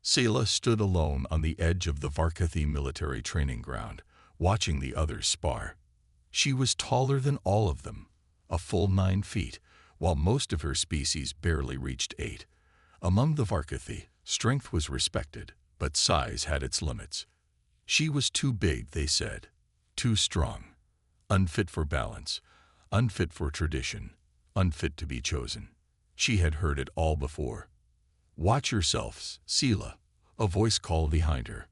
Selah stood alone on the edge of the Varkathi military training ground, watching the others spar. She was taller than all of them, a full 9 feet, while most of her species barely reached 8. Among the Varkathi, strength was respected, but size had its limits. She was too big, they said, too strong, unfit for balance, unfit for tradition, unfit to be chosen. She had heard it all before. "Watch yourselves, Selah," a voice called behind her.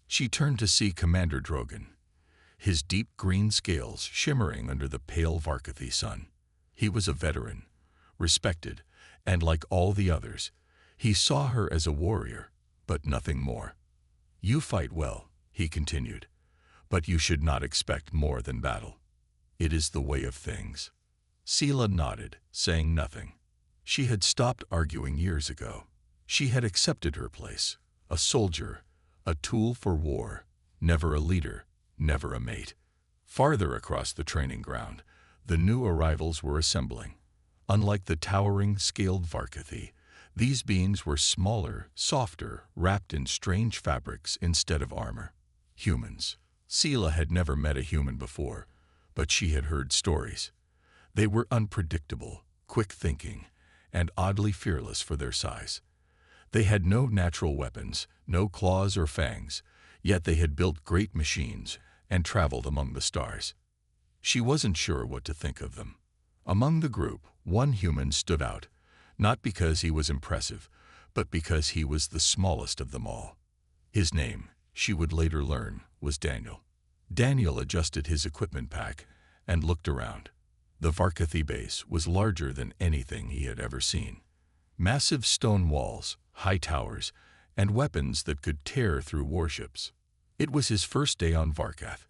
She turned to see Commander Drogon, his deep green scales shimmering under the pale Varkathi sun. He was a veteran, respected, and like all the others, he saw her as a warrior, but nothing more. "You fight well," he continued, "but you should not expect more than battle. It is the way of things." Selah nodded, saying nothing. She had stopped arguing years ago. She had accepted her place, a soldier, a tool for war, never a leader, never a mate. Farther across the training ground, the new arrivals were assembling. Unlike the towering, scaled Varkathi, these beings were smaller, softer, wrapped in strange fabrics instead of armor. Humans. Selah had never met a human before, but she had heard stories. They were unpredictable, quick-thinking, and oddly fearless for their size. They had no natural weapons, no claws or fangs, yet they had built great machines and traveled among the stars. She wasn't sure what to think of them. Among the group, one human stood out, not because he was impressive, but because he was the smallest of them all. His name, she would later learn, was Daniel. Daniel adjusted his equipment pack and looked around. The Varkathi base was larger than anything he had ever seen. Massive stone walls, high towers, and weapons that could tear through warships. It was his first day on Varkath,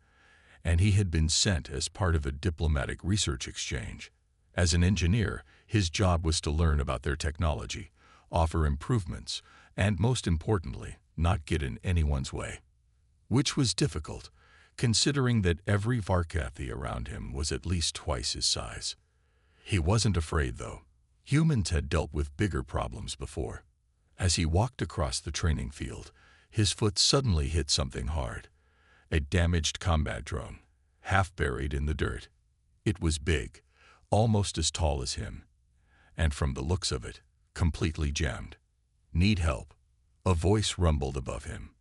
and he had been sent as part of a diplomatic research exchange. As an engineer, his job was to learn about their technology, offer improvements, and most importantly, not get in anyone's way. Which was difficult, considering that every Varkathi around him was at least twice his size. He wasn't afraid, though. Humans had dealt with bigger problems before. As he walked across the training field, his foot suddenly hit something hard. A damaged combat drone, half buried in the dirt. It was big, almost as tall as him, and from the looks of it, completely jammed. "Need help?" A voice rumbled above him.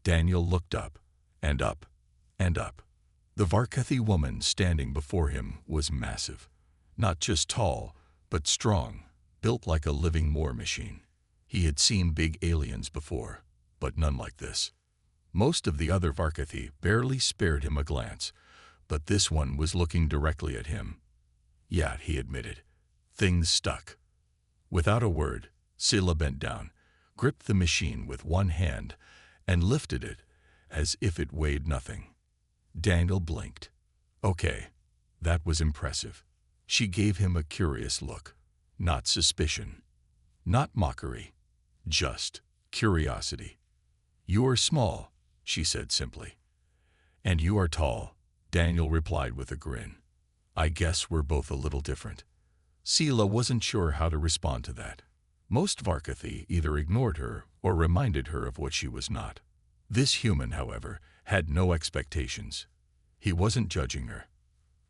Daniel looked up, and up, and up. The Varkathi woman standing before him was massive. Not just tall, but strong, built like a living war machine. He had seen big aliens before, but none like this. Most of the other Varkathi barely spared him a glance, but this one was looking directly at him. "Yeah," he admitted. Things stuck. Without a word, Selah bent down, gripped the machine with one hand, and lifted it as if it weighed nothing. Daniel blinked. Okay, that was impressive. She gave him a curious look. Not suspicion. Not mockery. Just curiosity. "You are small," she said simply. "And you are tall," Daniel replied with a grin. "I guess we're both a little different." Selah wasn't sure how to respond to that. Most Varkathi either ignored her or reminded her of what she was not. This human, however, had no expectations. He wasn't judging her.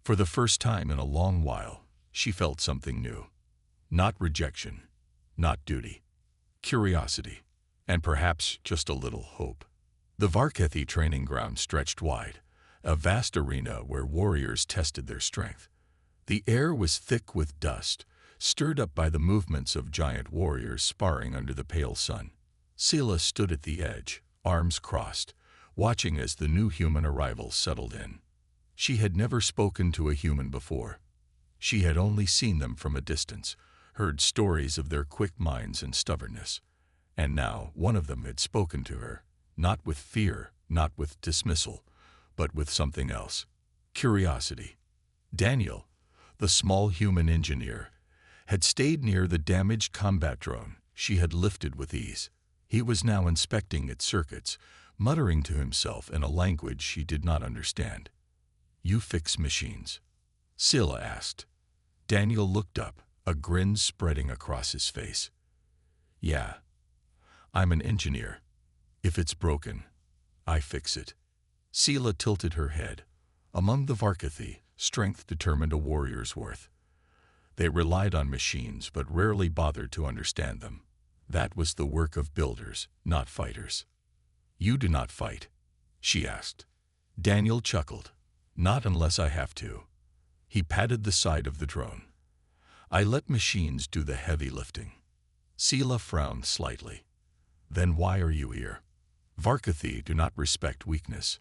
For the first time in a long while, she felt something new. Not rejection, not duty. Curiosity, and perhaps just a little hope. The Varkathi training ground stretched wide, a vast arena where warriors tested their strength. The air was thick with dust, stirred up by the movements of giant warriors sparring under the pale sun. Selah stood at the edge, arms crossed, watching as the new human arrivals settled in. She had never spoken to a human before. She had only seen them from a distance, heard stories of their quick minds and stubbornness. And now one of them had spoken to her, not with fear, not with dismissal, but with something else. Curiosity. Daniel, the small human engineer, had stayed near the damaged combat drone she had lifted with ease. He was now inspecting its circuits, muttering to himself in a language she did not understand. "You fix machines?" Selah asked. Daniel looked up, a grin spreading across his face. "Yeah. I'm an engineer. If it's broken, I fix it. Sela tilted her head. Among the Varkathi, strength determined a warrior's worth. They relied on machines but rarely bothered to understand them. That was the work of builders, not fighters. You do not fight? She asked. Daniel chuckled. Not unless I have to. He patted the side of the drone. I let machines do the heavy lifting. Sela frowned slightly. Then why are you here? Varkathi do not respect weakness.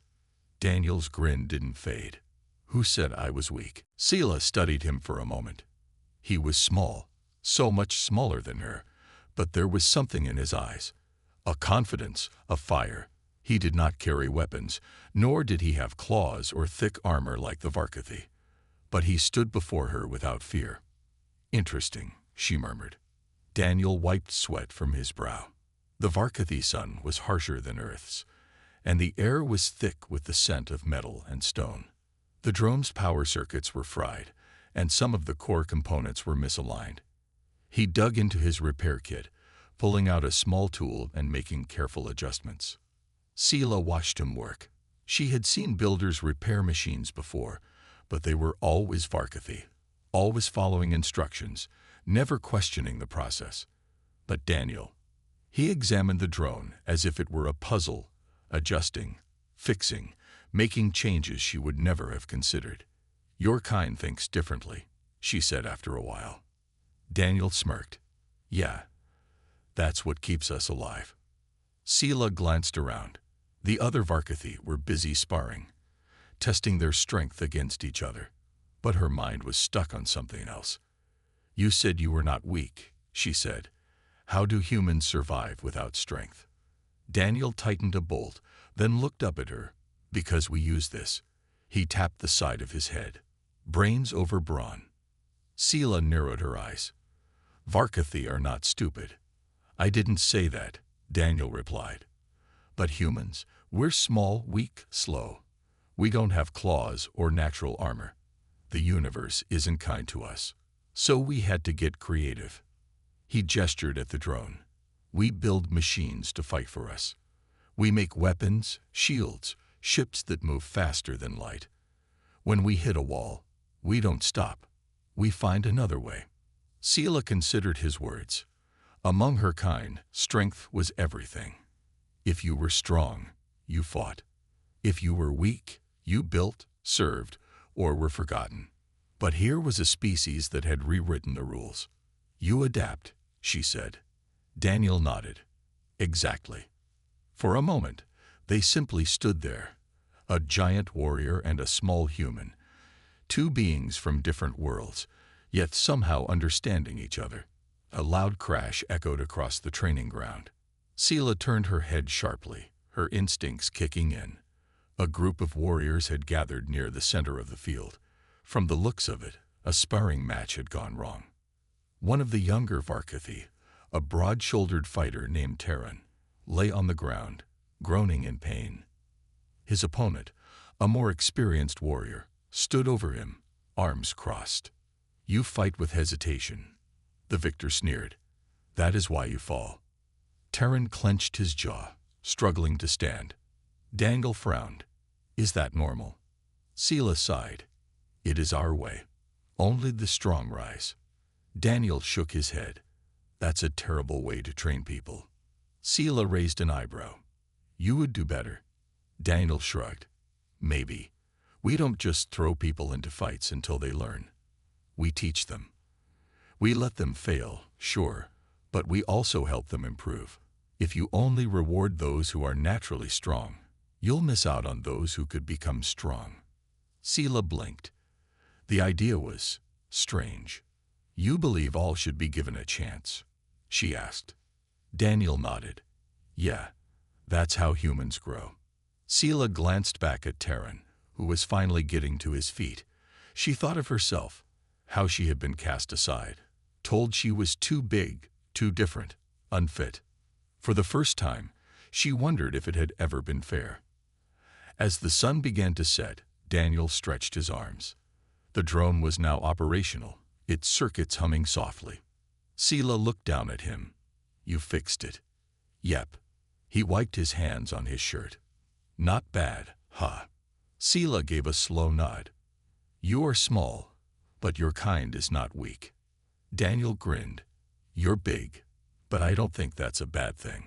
Daniel's grin didn't fade. Who said I was weak? Sela studied him for a moment. He was small, so much smaller than her, but there was something in his eyes. A confidence, a fire. He did not carry weapons, nor did he have claws or thick armor like the Varkathi. But he stood before her without fear. Interesting, she murmured. Daniel wiped sweat from his brow. The Varkathi sun was harsher than Earth's, and the air was thick with the scent of metal and stone. The drone's power circuits were fried, and some of the core components were misaligned. He dug into his repair kit, pulling out a small tool and making careful adjustments. Sela watched him work. She had seen builders repair machines before, but they were always Varkathi, always following instructions, never questioning the process. But Daniel, he examined the drone as if it were a puzzle, adjusting, fixing, making changes she would never have considered. Your kind thinks differently, she said after a while. Daniel smirked. Yeah, that's what keeps us alive. Sela glanced around. The other Varkathi were busy sparring, testing their strength against each other. But her mind was stuck on something else. You said you were not weak, she said. How do humans survive without strength? Daniel tightened a bolt, then looked up at her. Because we use this. He tapped the side of his head. Brains over brawn. Sela narrowed her eyes. Varkathi are not stupid. I didn't say that, Daniel replied. But humans, we're small, weak, slow. We don't have claws or natural armor. The universe isn't kind to us. So we had to get creative. He gestured at the drone. We build machines to fight for us. We make weapons, shields, ships that move faster than light. When we hit a wall, we don't stop. We find another way. Sela considered his words. Among her kind, strength was everything. If you were strong, you fought. If you were weak, you built, served, or were forgotten. But here was a species that had rewritten the rules. You adapt, she said. Daniel nodded. Exactly. For a moment, they simply stood there, a giant warrior and a small human, two beings from different worlds, yet somehow understanding each other. A loud crash echoed across the training ground. Sela turned her head sharply, her instincts kicking in. A group of warriors had gathered near the center of the field. From the looks of it, a sparring match had gone wrong. One of the younger Varkathi, a broad-shouldered fighter named Terran, lay on the ground, groaning in pain. His opponent, a more experienced warrior, stood over him, arms crossed. You fight with hesitation. The victor sneered. That is why you fall. Terran clenched his jaw, struggling to stand. Daniel frowned. Is that normal? Sela sighed. It is our way. Only the strong rise. Daniel shook his head. That's a terrible way to train people. Sela raised an eyebrow. You would do better. Daniel shrugged. Maybe. We don't just throw people into fights until they learn. We teach them. We let them fail, sure, but we also help them improve. If you only reward those who are naturally strong, you'll miss out on those who could become strong. Sela blinked. The idea was strange. You believe all should be given a chance? She asked. Daniel nodded. Yeah, that's how humans grow. Sela glanced back at Terran, who was finally getting to his feet. She thought of herself, how she had been cast aside, told she was too big, too different, unfit. For the first time, she wondered if it had ever been fair. As the sun began to set, Daniel stretched his arms. The drone was now operational, its circuits humming softly. Sela looked down at him. You fixed it. Yep. He wiped his hands on his shirt. Not bad, huh? Sela gave a slow nod. You are small, but your kind is not weak. Daniel grinned. You're big, but I don't think that's a bad thing.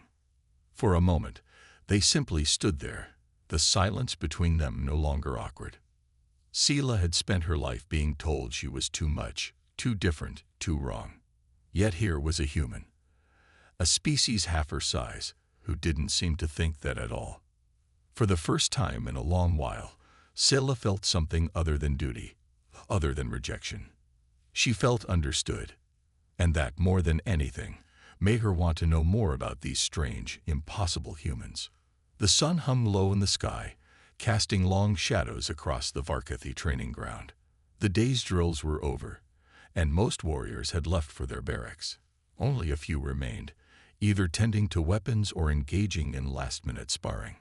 For a moment, they simply stood there, the silence between them no longer awkward. Sela had spent her life being told she was too much, too different, too wrong. Yet here was a human, a species half her size, who didn't seem to think that at all. For the first time in a long while, Sela felt something other than duty, other than rejection. She felt understood, and that, more than anything, made her want to know more about these strange, impossible humans. The sun hung low in the sky, casting long shadows across the Varkathi training ground. The day's drills were over, and most warriors had left for their barracks. Only a few remained, either tending to weapons or engaging in last-minute sparring.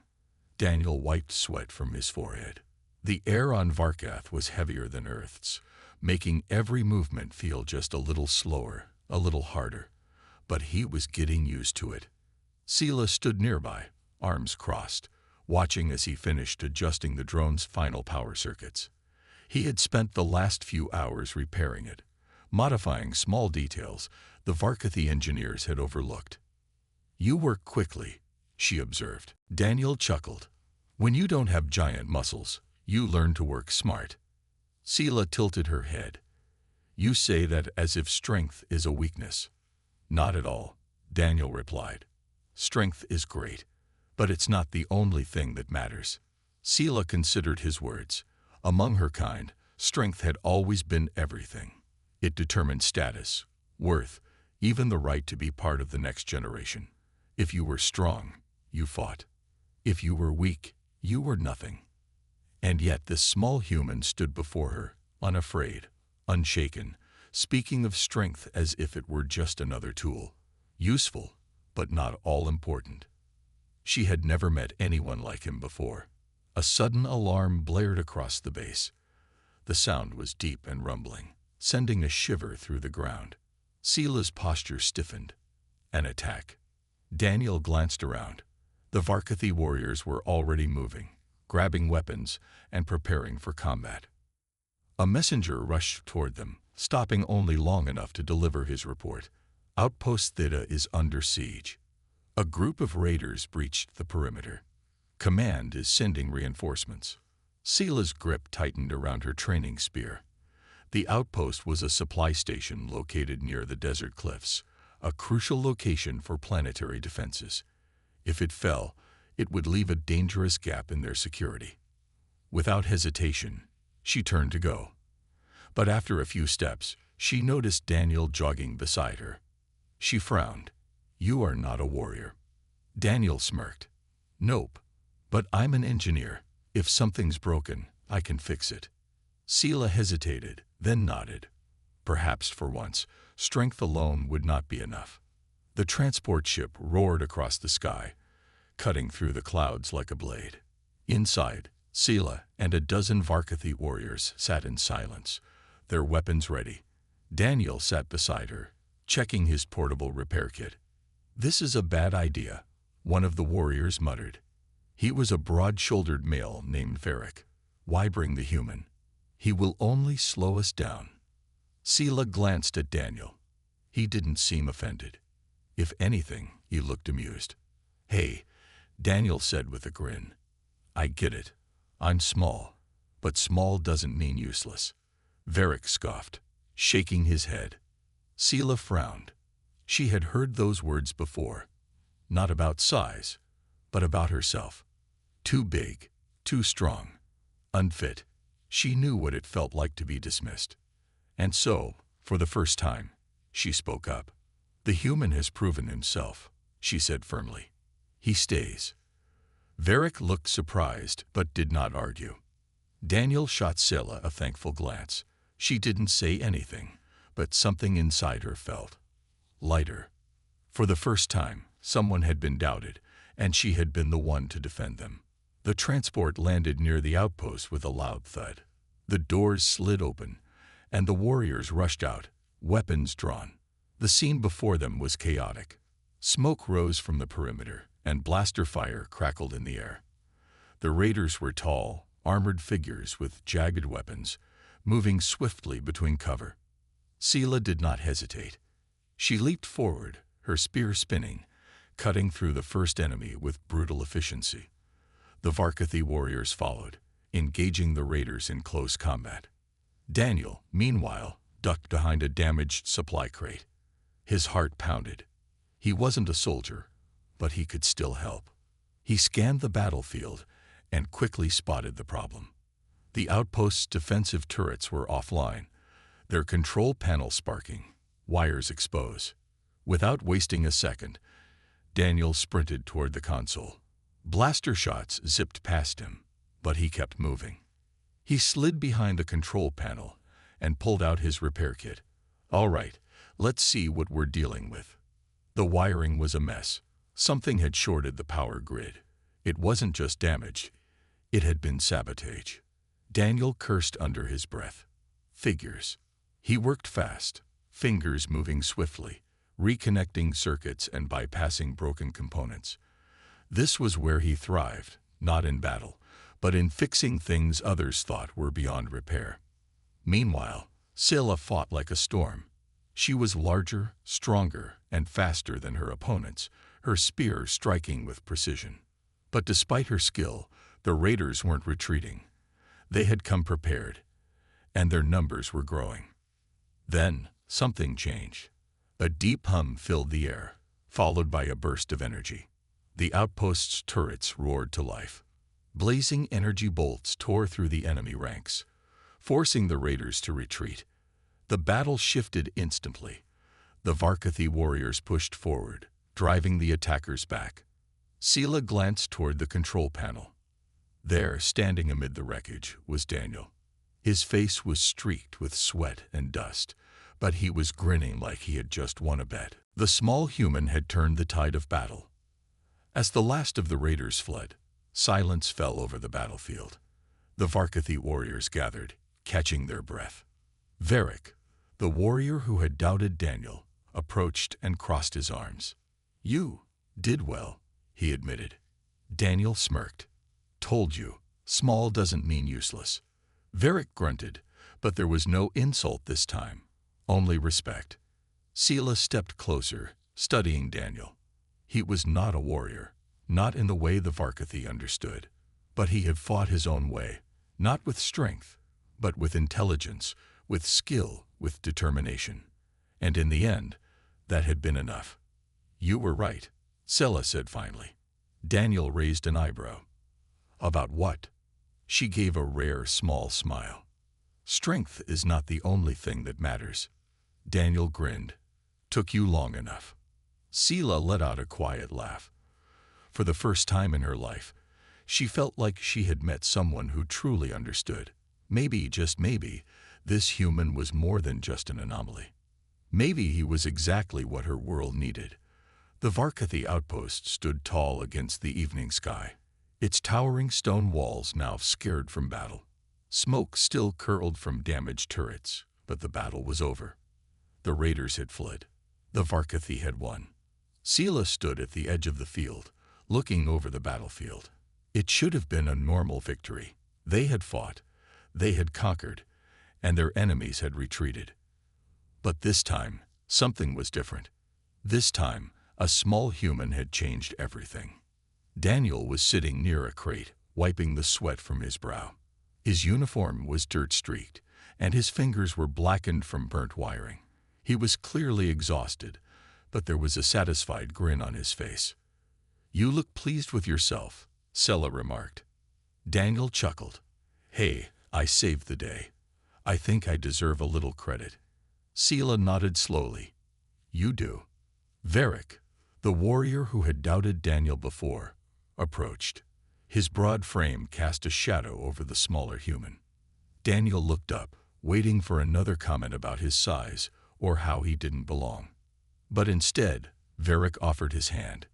Daniel wiped sweat from his forehead. The air on Varkath was heavier than Earth's, making every movement feel just a little slower, a little harder. But he was getting used to it. Sela stood nearby, arms crossed, watching as he finished adjusting the drone's final power circuits. He had spent the last few hours repairing it, modifying small details the Varkathi engineers had overlooked. You work quickly, she observed. Daniel chuckled. When you don't have giant muscles, you learn to work smart. Sela tilted her head. You say that as if strength is a weakness. Not at all, Daniel replied. Strength is great, but it's not the only thing that matters. Sela considered his words. Among her kind, strength had always been everything. It determined status, worth, even the right to be part of the next generation. If you were strong, you fought. If you were weak, you were nothing. And yet this small human stood before her, unafraid, unshaken, speaking of strength as if it were just another tool, useful, but not all-important. She had never met anyone like him before. A sudden alarm blared across the base. The sound was deep and rumbling, sending a shiver through the ground. Sela's posture stiffened. An attack. Daniel glanced around. The Varkathi warriors were already moving, grabbing weapons and preparing for combat. A messenger rushed toward them, stopping only long enough to deliver his report. Outpost Theta is under siege. A group of raiders breached the perimeter. Command is sending reinforcements. Sela's grip tightened around her training spear. The outpost was a supply station located near the desert cliffs, a crucial location for planetary defenses. If it fell, it would leave a dangerous gap in their security. Without hesitation, she turned to go. But after a few steps, she noticed Daniel jogging beside her. She frowned. You are not a warrior. Daniel smirked. Nope, but I'm an engineer. If something's broken, I can fix it. Sela hesitated, then nodded. Perhaps for once, strength alone would not be enough. The transport ship roared across the sky, cutting through the clouds like a blade. Inside, Sela and a dozen Varkathi warriors sat in silence, their weapons ready. Daniel sat beside her, checking his portable repair kit. This is a bad idea, one of the warriors muttered. He was a broad-shouldered male named Varric. Why bring the human? He will only slow us down. Sela glanced at Daniel. He didn't seem offended. If anything, he looked amused. Hey, Daniel said with a grin. I get it. I'm small, but small doesn't mean useless. Varric scoffed, shaking his head. Sela frowned. She had heard those words before. Not about size, but about herself. Too big, too strong, unfit. She knew what it felt like to be dismissed. And so, for the first time, she spoke up. The human has proven himself, she said firmly. He stays. Varric looked surprised, but did not argue. Daniel shot Sela a thankful glance. She didn't say anything, but something inside her felt lighter. For the first time, someone had been doubted, and she had been the one to defend them. The transport landed near the outpost with a loud thud. The doors slid open, and the warriors rushed out, weapons drawn. The scene before them was chaotic. Smoke rose from the perimeter, and blaster fire crackled in the air. The raiders were tall, armored figures with jagged weapons, moving swiftly between cover. Sela did not hesitate. She leaped forward, her spear spinning, cutting through the first enemy with brutal efficiency. The Varkathi warriors followed, engaging the raiders in close combat. Daniel, meanwhile, ducked behind a damaged supply crate. His heart pounded. He wasn't a soldier, but he could still help. He scanned the battlefield and quickly spotted the problem. The outpost's defensive turrets were offline, their control panel sparking, wires exposed. Without wasting a second, Daniel sprinted toward the console. Blaster shots zipped past him, but he kept moving. He slid behind the control panel and pulled out his repair kit. All right, let's see what we're dealing with. The wiring was a mess. Something had shorted the power grid. It wasn't just damage. It had been sabotage. Daniel cursed under his breath. Figures. He worked fast, fingers moving swiftly, reconnecting circuits and bypassing broken components. This was where he thrived, not in battle, but in fixing things others thought were beyond repair. Meanwhile, Sela fought like a storm. She was larger, stronger, and faster than her opponents, her spear striking with precision. But despite her skill, the raiders weren't retreating. They had come prepared, and their numbers were growing. Then, something changed. A deep hum filled the air, followed by a burst of energy. The outpost's turrets roared to life. Blazing energy bolts tore through the enemy ranks, forcing the raiders to retreat. The battle shifted instantly. The Varkathi warriors pushed forward, driving the attackers back. Sela glanced toward the control panel. There, standing amid the wreckage, was Daniel. His face was streaked with sweat and dust, but he was grinning like he had just won a bet. The small human had turned the tide of battle. As the last of the raiders fled, silence fell over the battlefield. The Varkathi warriors gathered, catching their breath. Varric, the warrior who had doubted Daniel, approached and crossed his arms. "You did well," he admitted. Daniel smirked. "Told you, small doesn't mean useless." Varric grunted, but there was no insult this time, only respect. Sela stepped closer, studying Daniel. He was not a warrior, not in the way the Varkathi understood, but he had fought his own way, not with strength, but with intelligence, with skill, with determination. And in the end, that had been enough. "You were right," Sela said finally. Daniel raised an eyebrow. "About what?" She gave a rare, small smile. "Strength is not the only thing that matters." Daniel grinned. "Took you long enough." Sela let out a quiet laugh. For the first time in her life, she felt like she had met someone who truly understood. Maybe, just maybe, this human was more than just an anomaly. Maybe he was exactly what her world needed. The Varkathi outpost stood tall against the evening sky, its towering stone walls now scared from battle. Smoke still curled from damaged turrets, but the battle was over. The raiders had fled. The Varkathi had won. Sela stood at the edge of the field, looking over the battlefield. It should have been a normal victory. They had fought, they had conquered, and their enemies had retreated. But this time, something was different. This time, a small human had changed everything. Daniel was sitting near a crate, wiping the sweat from his brow. His uniform was dirt-streaked, and his fingers were blackened from burnt wiring. He was clearly exhausted, but there was a satisfied grin on his face. "You look pleased with yourself," Sela remarked. Daniel chuckled. "Hey, I saved the day. I think I deserve a little credit." Sela nodded slowly. "You do." Varric, the warrior who had doubted Daniel before, approached. His broad frame cast a shadow over the smaller human. Daniel looked up, waiting for another comment about his size or how he didn't belong. But instead, Varric offered his hand.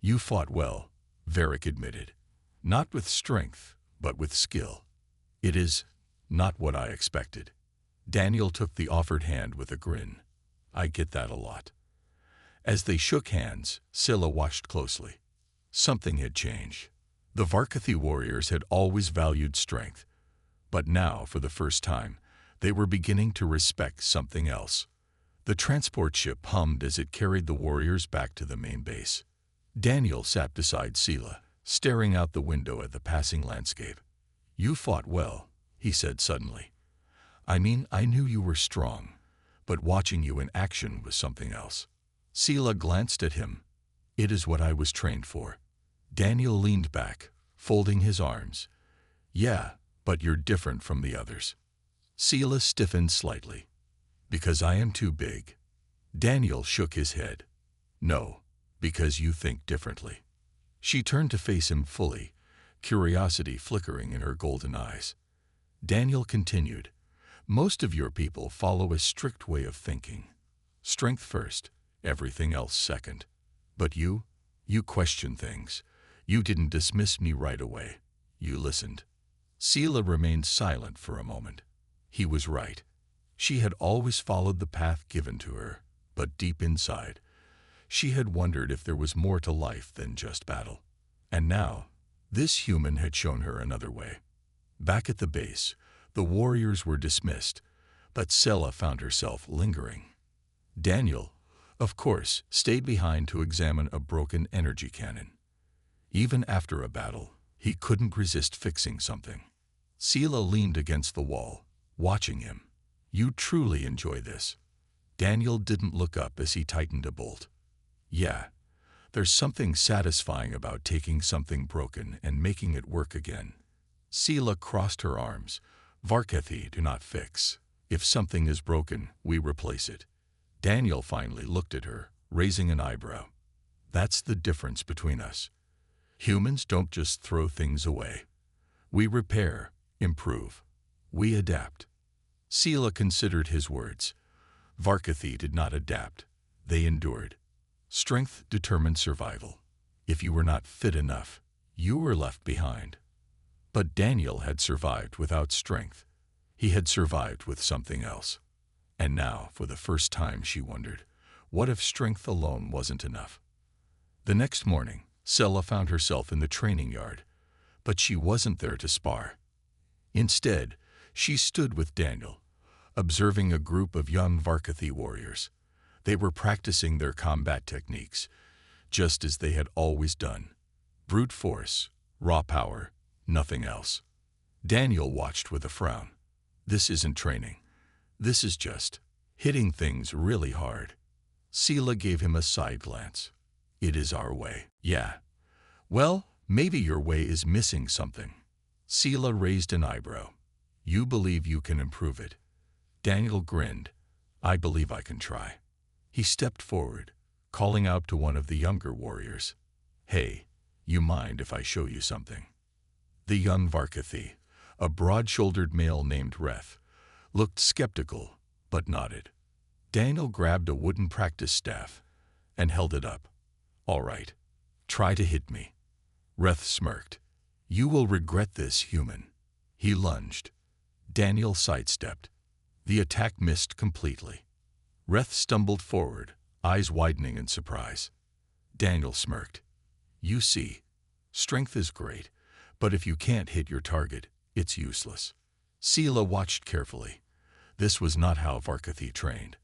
"You fought well," Varric admitted. "Not with strength, but with skill." "It is not what I expected." Daniel took the offered hand with a grin. "I get that a lot." As they shook hands, Scylla watched closely. Something had changed. The Varkathi warriors had always valued strength, but now, for the first time, they were beginning to respect something else. The transport ship hummed as it carried the warriors back to the main base. Daniel sat beside Scylla, staring out the window at the passing landscape. "You fought well," he said suddenly. "I mean, I knew you were strong, but watching you in action was something else." Scylla glanced at him. "It is what I was trained for." Daniel leaned back, folding his arms. "Yeah, but you're different from the others." Scylla stiffened slightly. "Because I am too big." Daniel shook his head. "No, because you think differently." She turned to face him fully, curiosity flickering in her golden eyes. Daniel continued, "Most of your people follow a strict way of thinking. Strength first, everything else second. But you question things. You didn't dismiss me right away. You listened." Scylla remained silent for a moment. He was right. She had always followed the path given to her, but deep inside, she had wondered if there was more to life than just battle. And now, this human had shown her another way. Back at the base, the warriors were dismissed, but Scylla found herself lingering. Daniel, of course, stayed behind to examine a broken energy cannon. Even after a battle, he couldn't resist fixing something. Scylla leaned against the wall, watching him. "You truly enjoy this." Daniel didn't look up as he tightened a bolt. "Yeah, there's something satisfying about taking something broken and making it work again." Scylla crossed her arms. "Varkathi do not fix. If something is broken, we replace it." Daniel finally looked at her, raising an eyebrow. "That's the difference between us. Humans don't just throw things away. We repair, improve. We adapt." Scylla considered his words. Varkathi did not adapt. They endured. Strength determined survival. If you were not fit enough, you were left behind. But Daniel had survived without strength. He had survived with something else. And now, for the first time, she wondered, what if strength alone wasn't enough? The next morning, Scylla found herself in the training yard, but she wasn't there to spar. Instead, she stood with Daniel, observing a group of young Varkathi warriors. They were practicing their combat techniques, just as they had always done. Brute force, raw power, nothing else. Daniel watched with a frown. "This isn't training. This is just hitting things really hard." Scylla gave him a side glance. "It is our way." "Yeah. Well, maybe your way is missing something." Scylla raised an eyebrow. "You believe you can improve it." Daniel grinned. "I believe I can try." He stepped forward, calling out to one of the younger warriors. "Hey, you mind if I show you something?" The young Varkathi, a broad-shouldered male named Reth, looked skeptical, but nodded. Daniel grabbed a wooden practice staff and held it up. "All right, try to hit me." Reth smirked. "You will regret this, human." He lunged. Daniel sidestepped. The attack missed completely. Reth stumbled forward, eyes widening in surprise. Daniel smirked. "You see, strength is great, but if you can't hit your target, it's useless." Scylla watched carefully. This was not how Varkathi trained.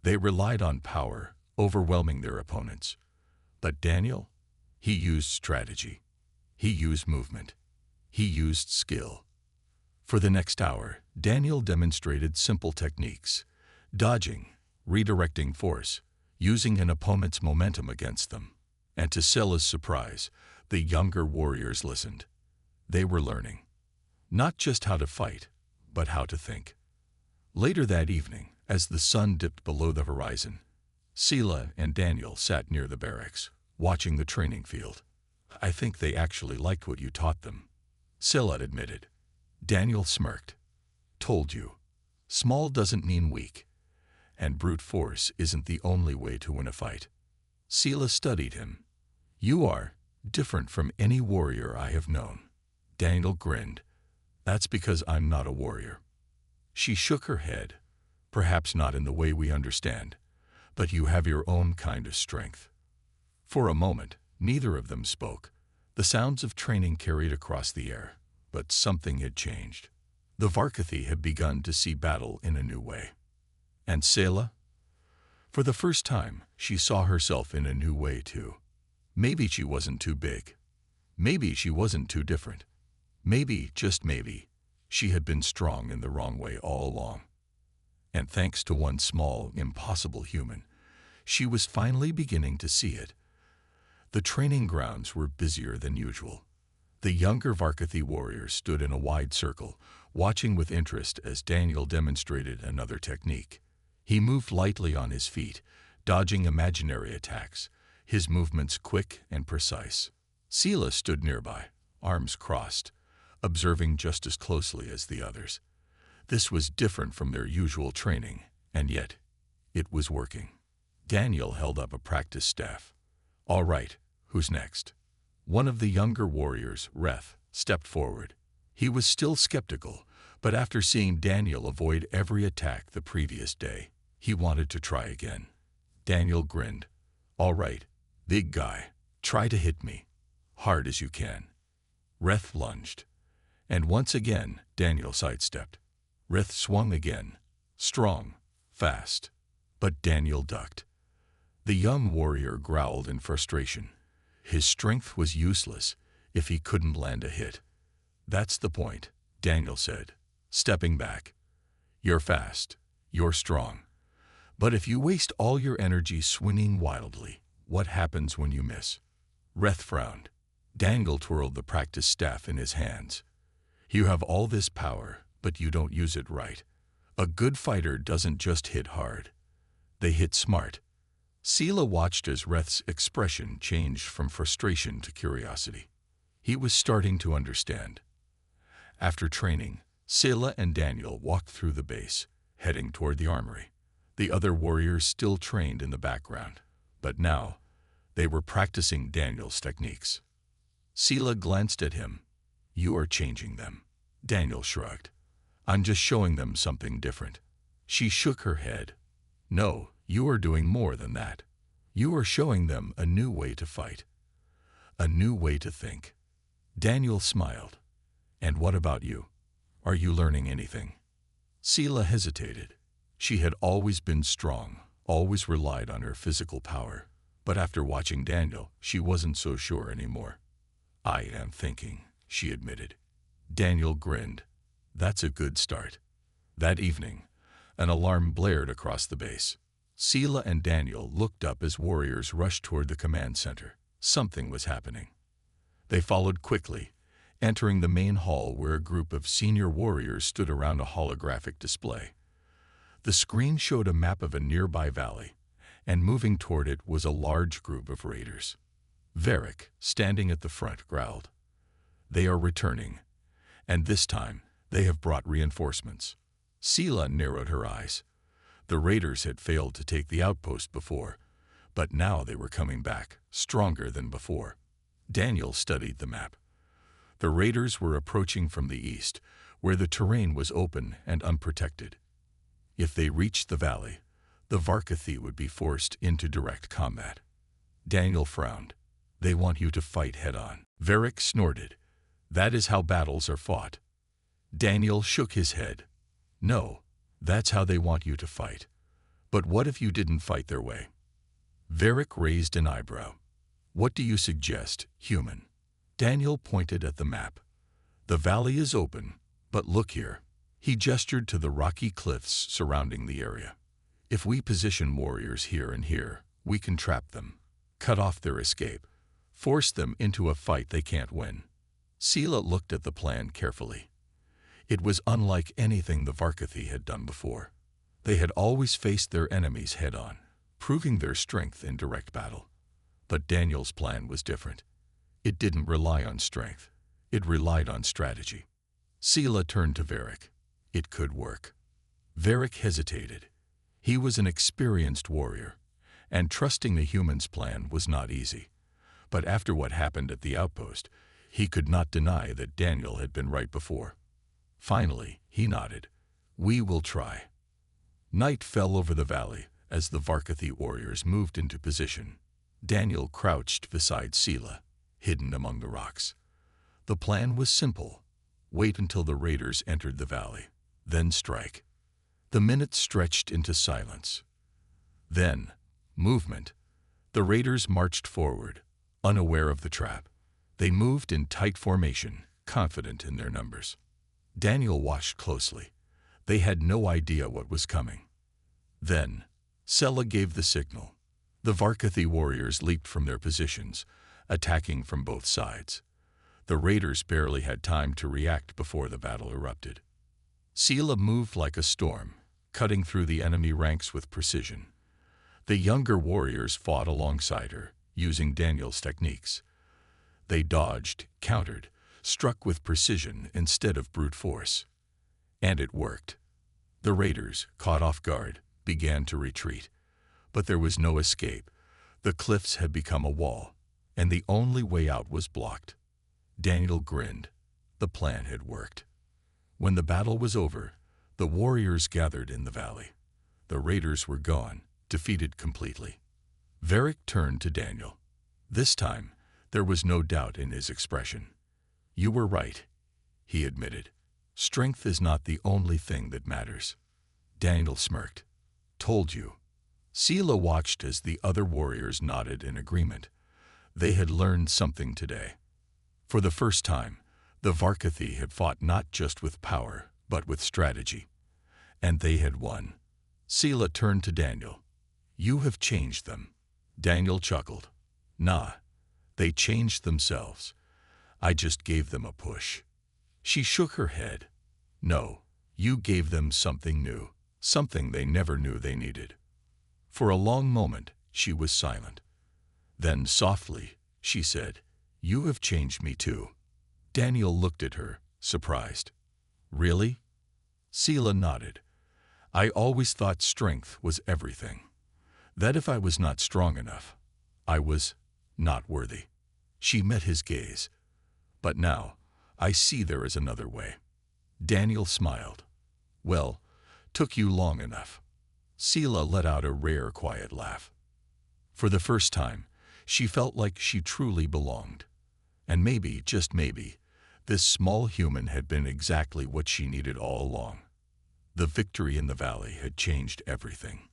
They relied on power, overwhelming their opponents. But Daniel? He used strategy. He used movement. He used skill. For the next hour, Daniel demonstrated simple techniques: dodging, redirecting force, using an opponent's momentum against them. And to Scylla's surprise, the younger warriors listened. They were learning. Not just how to fight, but how to think. Later that evening, as the sun dipped below the horizon, Scylla and Daniel sat near the barracks, watching the training field. "I think they actually liked what you taught them," Scylla admitted. Daniel smirked. "Told you. Small doesn't mean weak. And brute force isn't the only way to win a fight." Scylla studied him. "You are different from any warrior I have known." Daniel grinned. "That's because I'm not a warrior." She shook her head. "Perhaps not in the way we understand, but you have your own kind of strength." For a moment, neither of them spoke. The sounds of training carried across the air, but something had changed. The Varkathi had begun to see battle in a new way. And Selah? For the first time, she saw herself in a new way too. Maybe she wasn't too big. Maybe she wasn't too different. Maybe, just maybe, she had been strong in the wrong way all along. And thanks to one small, impossible human, she was finally beginning to see it. The training grounds were busier than usual. The younger Varkathi warriors stood in a wide circle, watching with interest as Daniel demonstrated another technique. He moved lightly on his feet, dodging imaginary attacks, his movements quick and precise. Selah stood nearby, arms crossed, observing just as closely as the others. This was different from their usual training, and yet it was working. Daniel held up a practice staff. "All right, who's next?" One of the younger warriors, Reth, stepped forward. He was still skeptical, but after seeing Daniel avoid every attack the previous day, he wanted to try again. Daniel grinned. "All right, big guy, try to hit me. Hard as you can." Reth lunged. And once again, Daniel sidestepped. Reth swung again. Strong, fast. But Daniel ducked. The young warrior growled in frustration. His strength was useless if he couldn't land a hit. "That's the point," Daniel said, stepping back. "You're fast. You're strong. But if you waste all your energy swinging wildly, what happens when you miss?" Reth frowned. Daniel twirled the practice staff in his hands. "You have all this power, but you don't use it right. A good fighter doesn't just hit hard. They hit smart." Selah watched as Reth's expression changed from frustration to curiosity. He was starting to understand. After training, Selah and Daniel walked through the base, heading toward the armory. The other warriors still trained in the background, but now they were practicing Daniel's techniques. Selah glanced at him. "You are changing them." Daniel shrugged. "I'm just showing them something different." She shook her head. "No, you are doing more than that. You are showing them a new way to fight. A new way to think." Daniel smiled. "And what about you? Are you learning anything?" Selah hesitated. She had always been strong, always relied on her physical power. But after watching Daniel, she wasn't so sure anymore. "I am thinking," she admitted. Daniel grinned. "That's a good start." That evening, an alarm blared across the base. Selah and Daniel looked up as warriors rushed toward the command center. Something was happening. They followed quickly, entering the main hall where a group of senior warriors stood around a holographic display. The screen showed a map of a nearby valley, and moving toward it was a large group of raiders. Varric, standing at the front, growled. "They are returning, and this time they have brought reinforcements." Selah narrowed her eyes. The raiders had failed to take the outpost before, but now they were coming back, stronger than before. Daniel studied the map. The raiders were approaching from the east, where the terrain was open and unprotected. If they reached the valley, the Varkathi would be forced into direct combat. Daniel frowned. "They want you to fight head-on." Varric snorted. "That is how battles are fought." Daniel shook his head. "No, that's how they want you to fight. But what if you didn't fight their way?" Varric raised an eyebrow. "What do you suggest, human?" Daniel pointed at the map. "The valley is open, but look here." He gestured to the rocky cliffs surrounding the area. "If we position warriors here and here, we can trap them, cut off their escape, force them into a fight they can't win." Selah looked at the plan carefully. It was unlike anything the Varkathi had done before. They had always faced their enemies head-on, proving their strength in direct battle. But Daniel's plan was different. It didn't rely on strength. It relied on strategy. Selah turned to Varric. It could work. Varric hesitated. He was an experienced warrior, and trusting the human's plan was not easy. But after what happened at the outpost, he could not deny that Daniel had been right before. Finally, he nodded. "We will try." Night fell over the valley, As the Varkathi warriors moved into position, Daniel crouched beside Sela, hidden among the rocks. The plan was simple. Wait until the raiders entered the valley, then strike. The minutes stretched into silence. Then, movement. The raiders marched forward, unaware of the trap. They moved in tight formation, confident in their numbers. Daniel watched closely. They had no idea what was coming. Then, Sela gave the signal. The Varkathi warriors leaped from their positions, attacking from both sides. The raiders barely had time to react before the battle erupted. Sela moved like a storm, cutting through the enemy ranks with precision. The younger warriors fought alongside her, using Daniel's techniques. They dodged, countered, struck with precision instead of brute force. And it worked. The raiders, caught off guard, began to retreat. But there was no escape. The cliffs had become a wall, and the only way out was blocked. Daniel grinned. The plan had worked. When the battle was over, the warriors gathered in the valley. The raiders were gone, defeated completely. Varric turned to Daniel. This time, there was no doubt in his expression. "You were right," he admitted. "Strength is not the only thing that matters." Daniel smirked. "Told you." Sela watched as the other warriors nodded in agreement. They had learned something today. For the first time, the Varkathi had fought not just with power, but with strategy. And they had won. Sela turned to Daniel. "You have changed them." Daniel chuckled. "Nah, they changed themselves. I just gave them a push." She shook her head. "No, you gave them something new, something they never knew they needed." For a long moment, she was silent. Then softly, she said, "You have changed me too." Daniel looked at her, surprised. "Really?" Sela nodded. "I always thought strength was everything. That if I was not strong enough, I was not worthy." She met his gaze. "But now, I see there is another way." Daniel smiled. "Well, took you long enough." Sela let out a rare, quiet laugh. For the first time, she felt like she truly belonged. And maybe, just maybe, this small human had been exactly what she needed all along. The victory in the valley had changed everything.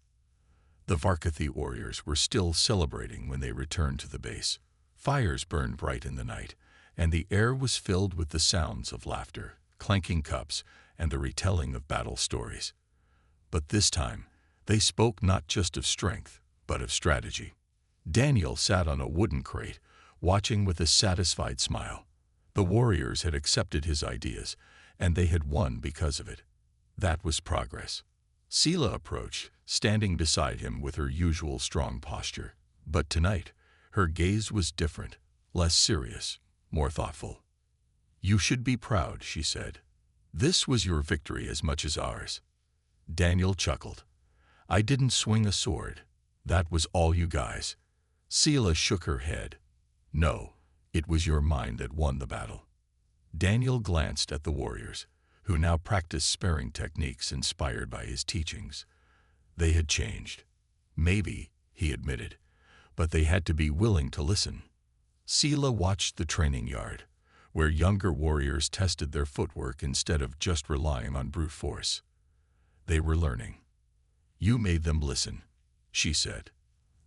The Varkathi warriors were still celebrating when they returned to the base. Fires burned bright in the night, and the air was filled with the sounds of laughter, clanking cups, and the retelling of battle stories. But this time, they spoke not just of strength, but of strategy. Daniel sat on a wooden crate, watching with a satisfied smile. The warriors had accepted his ideas, and they had won because of it. That was progress. Sela approached, standing beside him with her usual strong posture. But tonight, her gaze was different, less serious, more thoughtful. "You should be proud," she said. "This was your victory as much as ours." Daniel chuckled. "I didn't swing a sword. That was all you guys." Sela shook her head. "No, it was your mind that won the battle." Daniel glanced at the warriors, who now practiced sparring techniques inspired by his teachings. They had changed. Maybe, he admitted, but they had to be willing to listen. Sela watched the training yard, where younger warriors tested their footwork instead of just relying on brute force. They were learning. "You made them listen," she said.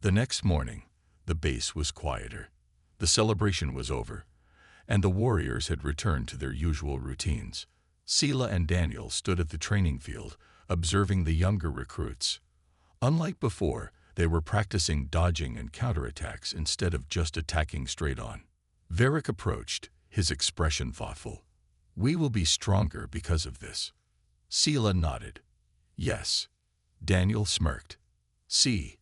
The next morning, the base was quieter. The celebration was over, and the warriors had returned to their usual routines. Sela and Daniel stood at the training field, observing the younger recruits. Unlike before, they were practicing dodging and counterattacks instead of just attacking straight on. Varric approached, his expression thoughtful. "We will be stronger because of this." Sela nodded. "Yes." Daniel smirked. "See,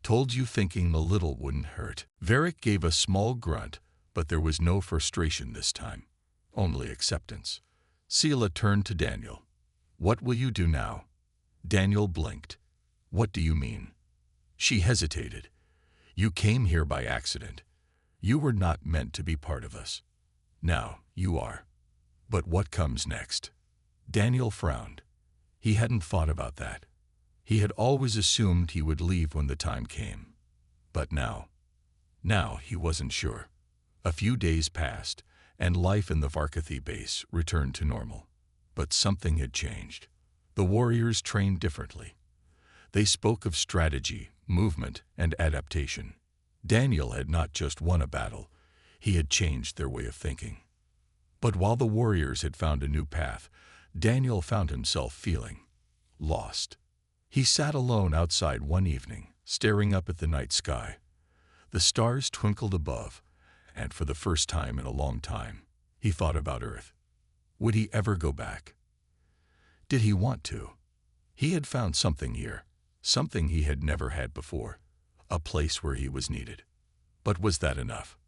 told you thinking the little wouldn't hurt." Varric gave a small grunt, but there was no frustration this time, only acceptance. Sela turned to Daniel. "What will you do now?" Daniel blinked. "What do you mean?" She hesitated. "You came here by accident. You were not meant to be part of us. Now you are. But what comes next?" Daniel frowned. He hadn't thought about that. He had always assumed he would leave when the time came. But now he wasn't sure. A few days passed, and life in the Varkathi base returned to normal. But something had changed. The warriors trained differently. They spoke of strategy, movement, and adaptation. Daniel had not just won a battle, he had changed their way of thinking. But while the warriors had found a new path, Daniel found himself feeling lost. He sat alone outside one evening, staring up at the night sky. The stars twinkled above, and for the first time in a long time, he thought about Earth. Would he ever go back? Did he want to? He had found something here, something he had never had before, a place where he was needed. But was that enough?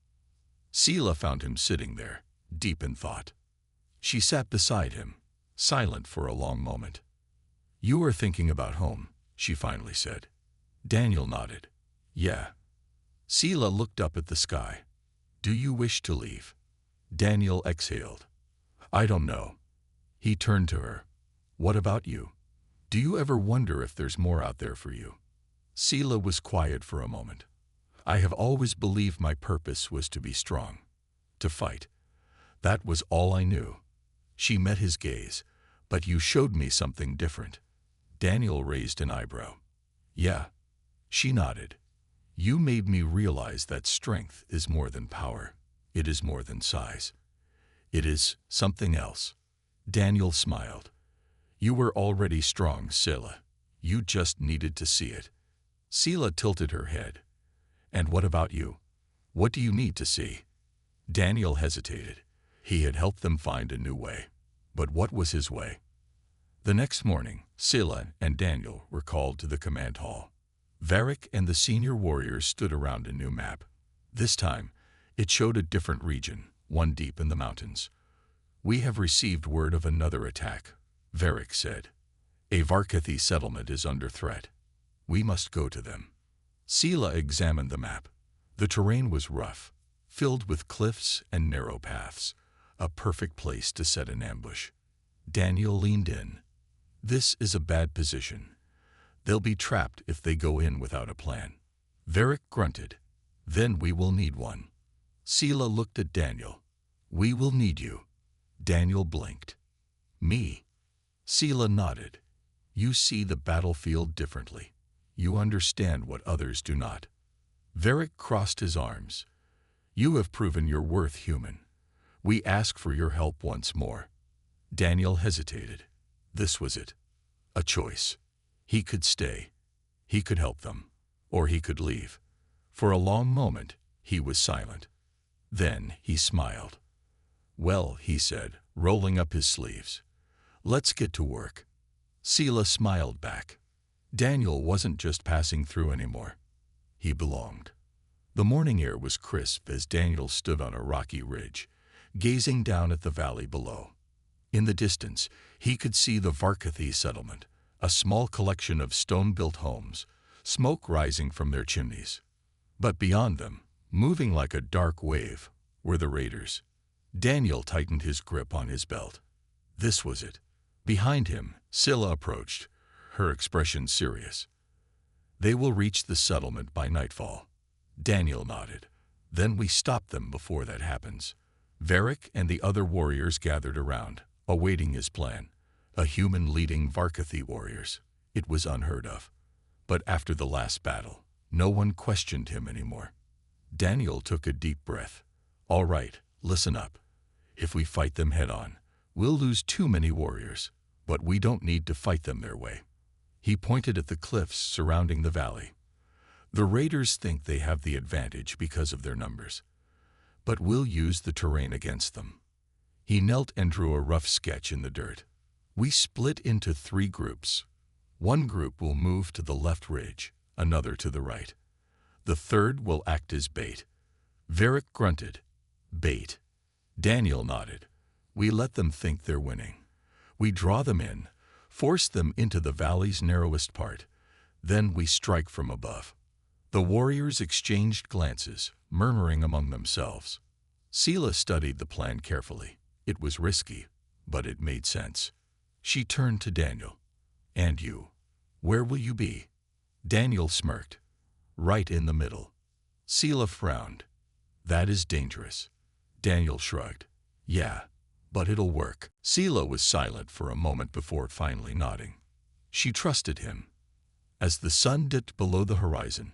Sela found him sitting there, deep in thought. She sat beside him, silent for a long moment. "You are thinking about home," she finally said. Daniel nodded. "Yeah." Sela looked up at the sky. "Do you wish to leave?" Daniel exhaled. "I don't know." He turned to her. "What about you? Do you ever wonder if there's more out there for you?" Sela was quiet for a moment. "I have always believed my purpose was to be strong, to fight. That was all I knew." She met his gaze. "But you showed me something different." Daniel raised an eyebrow. "Yeah." She nodded. "You made me realize that strength is more than power. It is more than size. It is something else." Daniel smiled. "You were already strong, Sela. You just needed to see it." Sela tilted her head. "And what about you? What do you need to see?" Daniel hesitated. He had helped them find a new way. But what was his way? The next morning, Sela and Daniel were called to the command hall. Varric and the senior warriors stood around a new map. This time, it showed a different region, one deep in the mountains. "We have received word of another attack," Varric said. "A Varkathi settlement is under threat. We must go to them." Sela examined the map. The terrain was rough, filled with cliffs and narrow paths, a perfect place to set an ambush. Daniel leaned in. "This is a bad position. They'll be trapped if they go in without a plan." Varric grunted. "Then we will need one." Sela looked at Daniel. "We will need you." Daniel blinked. "Me?" Sela nodded. "You see the battlefield differently. You understand what others do not." Varric crossed his arms. "You have proven your worth, human. We ask for your help once more." Daniel hesitated. This was it. A choice. He could stay. He could help them. Or he could leave. For a long moment, he was silent. Then he smiled. "Well," he said, rolling up his sleeves. "Let's get to work." Sela smiled back. Daniel wasn't just passing through anymore. He belonged. The morning air was crisp as Daniel stood on a rocky ridge, gazing down at the valley below. In the distance, he could see the Varkathi settlement, a small collection of stone-built homes, smoke rising from their chimneys. But beyond them, moving like a dark wave, were the raiders. Daniel tightened his grip on his belt. This was it. Behind him, Sela approached, her expression serious. "They will reach the settlement by nightfall." Daniel nodded. "Then we stop them before that happens." Varric and the other warriors gathered around, awaiting his plan. A human leading Varkathi warriors. It was unheard of. But after the last battle, no one questioned him anymore. Daniel took a deep breath. "All right, listen up. If we fight them head-on, we'll lose too many warriors, but we don't need to fight them their way." He pointed at the cliffs surrounding the valley. "The raiders think they have the advantage because of their numbers, but we'll use the terrain against them." He knelt and drew a rough sketch in the dirt. "We split into 3 groups. One group will move to the left ridge, another to the right. The third will act as bait." Varric grunted. "Bait." Daniel nodded. "We let them think they're winning. We draw them in, force them into the valley's narrowest part. Then we strike from above." The warriors exchanged glances, murmuring among themselves. Sela studied the plan carefully. It was risky, but it made sense. She turned to Daniel. "And you? Where will you be? Daniel smirked. Right in the middle. Sela frowned. That is dangerous. Daniel shrugged. Yeah, but it'll work. Sela was silent for a moment before finally nodding. She trusted him. As the sun dipped below the horizon,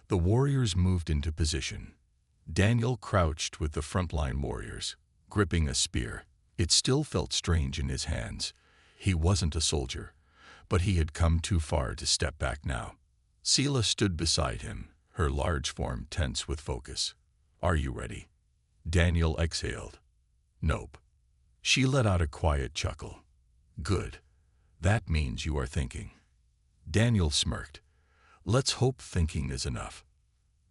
the warriors moved into position. Daniel crouched with the frontline warriors, gripping a spear. It still felt strange in his hands. He wasn't a soldier, but he had come too far to step back now. Sela stood beside him, her large form tense with focus. Are you ready? Daniel exhaled. Nope. She let out a quiet chuckle. Good. That means you are thinking. Daniel smirked. Let's hope thinking is enough.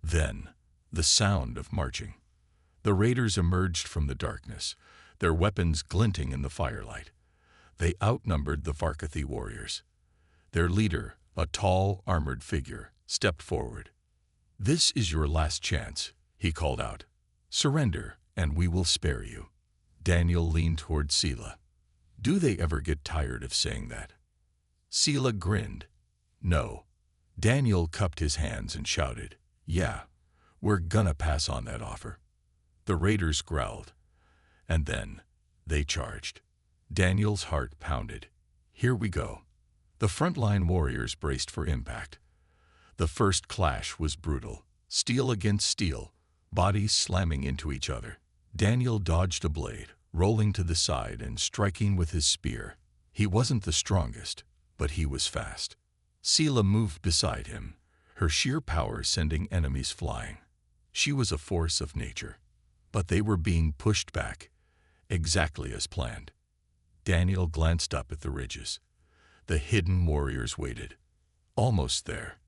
Then, the sound of marching. The raiders emerged from the darkness, their weapons glinting in the firelight. They outnumbered the Varkathi warriors. Their leader, a tall, armored figure, stepped forward. This is your last chance, he called out. Surrender, and we will spare you. Daniel leaned toward Sela. Do they ever get tired of saying that? Sela grinned. No. Daniel cupped his hands and shouted, Yeah, we're gonna pass on that offer. The raiders growled. And then, they charged. Daniel's heart pounded. Here we go. The frontline warriors braced for impact. The first clash was brutal. Steel against steel, bodies slamming into each other. Daniel dodged a blade, rolling to the side and striking with his spear. He wasn't the strongest, but he was fast. Sela moved beside him, her sheer power sending enemies flying. She was a force of nature, but they were being pushed back, exactly as planned. Daniel glanced up at the ridges. The hidden warriors waited. Almost there.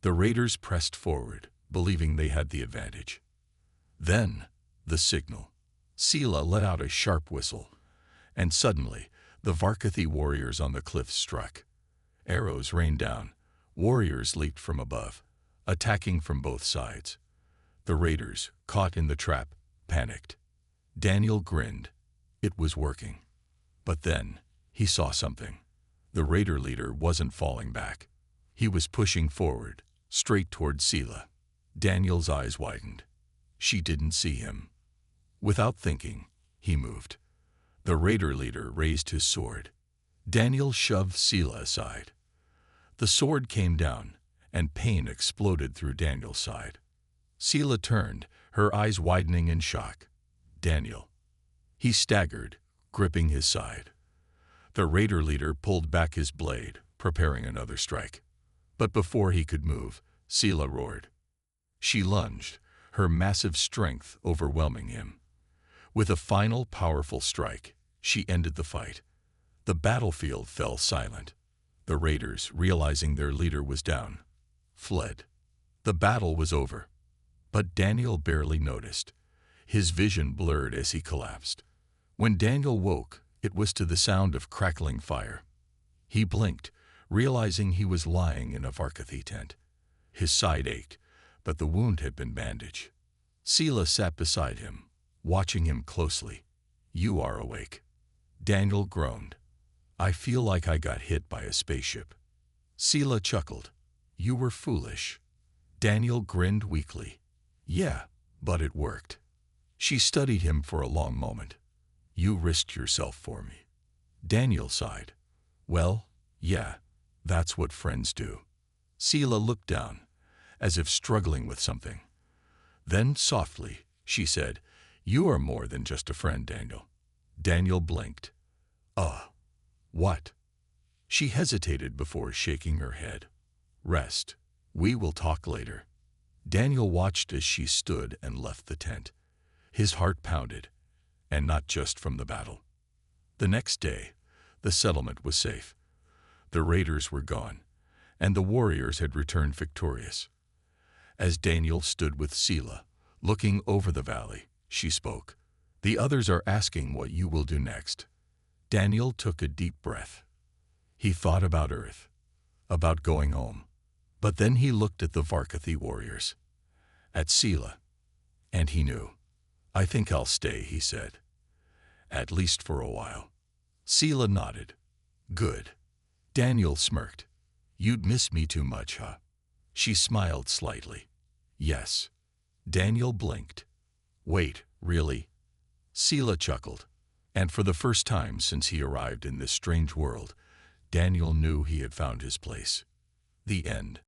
The raiders pressed forward, believing they had the advantage. Then, the signal. Sela let out a sharp whistle, and suddenly, the Varkathi warriors on the cliffs struck. Arrows rained down. Warriors leaped from above, attacking from both sides. The raiders, caught in the trap, panicked. Daniel grinned. It was working. But then, he saw something. The raider leader wasn't falling back. He was pushing forward, straight toward Sela. Daniel's eyes widened. She didn't see him. Without thinking, he moved. The raider leader raised his sword. Daniel shoved Sela aside. The sword came down, and pain exploded through Daniel's side. Sela turned, her eyes widening in shock. Daniel. He staggered, gripping his side. The raider leader pulled back his blade, preparing another strike. But before he could move, Sela roared. She lunged, her massive strength overwhelming him. With a final powerful strike, she ended the fight. The battlefield fell silent. The raiders, realizing their leader was down, fled. The battle was over. But Daniel barely noticed. His vision blurred as he collapsed. When Daniel woke, it was to the sound of crackling fire. He blinked, realizing he was lying in a Varkathi tent. His side ached, but the wound had been bandaged. Sela sat beside him, watching him closely. You are awake. Daniel groaned. I feel like I got hit by a spaceship. Sela chuckled. You were foolish. Daniel grinned weakly. Yeah, but it worked. She studied him for a long moment. You risked yourself for me. Daniel sighed. Well, yeah, that's what friends do. Sela looked down, as if struggling with something. Then, softly, she said, You are more than just a friend, Daniel. Daniel blinked. What? She hesitated before shaking her head. Rest. We will talk later. Daniel watched as she stood and left the tent. His heart pounded, and not just from the battle. The next day, the settlement was safe. The raiders were gone, and the warriors had returned victorious. As Daniel stood with Sela, looking over the valley, she spoke. The others are asking what you will do next. Daniel took a deep breath. He thought about Earth, about going home. But then he looked at the Varkathi warriors, at Sela, and he knew. I think I'll stay, he said. At least for a while. Sela nodded. Good. Daniel smirked. You'd miss me too much, huh? She smiled slightly. Yes. Daniel blinked. Wait, really? Sela chuckled. And for the first time since he arrived in this strange world, Daniel knew he had found his place. The end.